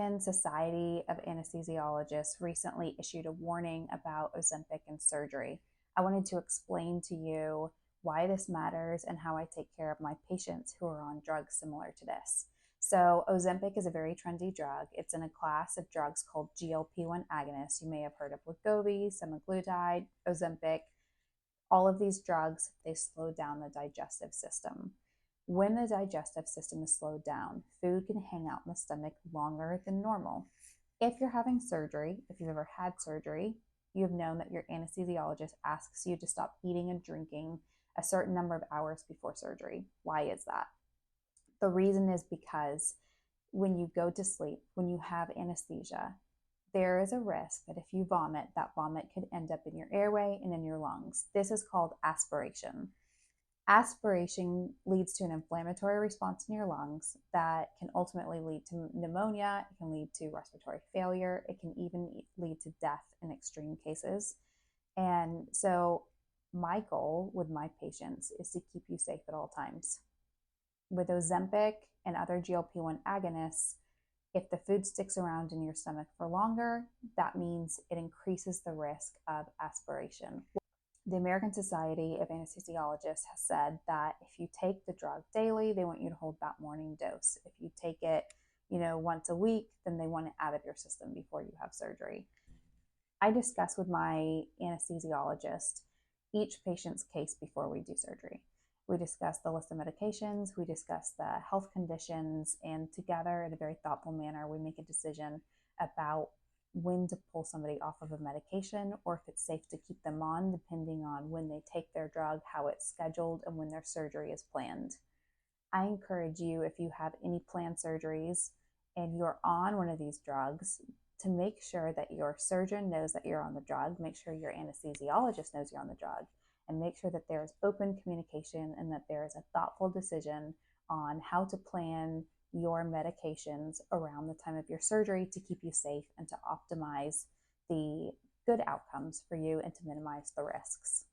American Society of Anesthesiologists recently issued a warning about Ozempic and surgery. I wanted to explain to you why this matters and how I take care of my patients who are on drugs similar to this. So, Ozempic is a very trendy drug. It's in a class of drugs called GLP-1 agonists. You may have heard of Wegovy, semaglutide, Ozempic. All of these drugs, they slow down the digestive system. When the digestive system is slowed down, food can hang out in the stomach longer than normal. If you're having surgery, if you've ever had surgery, you have known that your anesthesiologist asks you to stop eating and drinking a certain number of hours before surgery. Why is that? The reason is because when you go to sleep, when you have anesthesia, there is a risk that if you vomit, that vomit could end up in your airway and in your lungs. This is called aspiration. Aspiration leads to an inflammatory response in your lungs that can ultimately lead to pneumonia. It can lead to respiratory failure. It can even lead to death in extreme cases. And so my goal with my patients is to keep you safe at all times. With Ozempic and other GLP-1 agonists, if the food sticks around in your stomach for longer, that means it increases the risk of aspiration. The American Society of Anesthesiologists has said that if you take the drug daily, they want you to hold that morning dose. If you take it, once a week, then they want it out of your system before you have surgery. I discuss with my anesthesiologist each patient's case before we do surgery. We discuss the list of medications, we discuss the health conditions, and together in a very thoughtful manner, we make a decision about when to pull somebody off of a medication or if it's safe to keep them on, depending on when they take their drug, how it's scheduled, and when their surgery is planned. I encourage you, if you have any planned surgeries and you're on one of these drugs, to make sure that your surgeon knows that you're on the drug, make sure your anesthesiologist knows you're on the drug, and make sure that there's open communication and that there is a thoughtful decision on how to plan your medications around the time of your surgery to keep you safe and to optimize the good outcomes for you and to minimize the risks.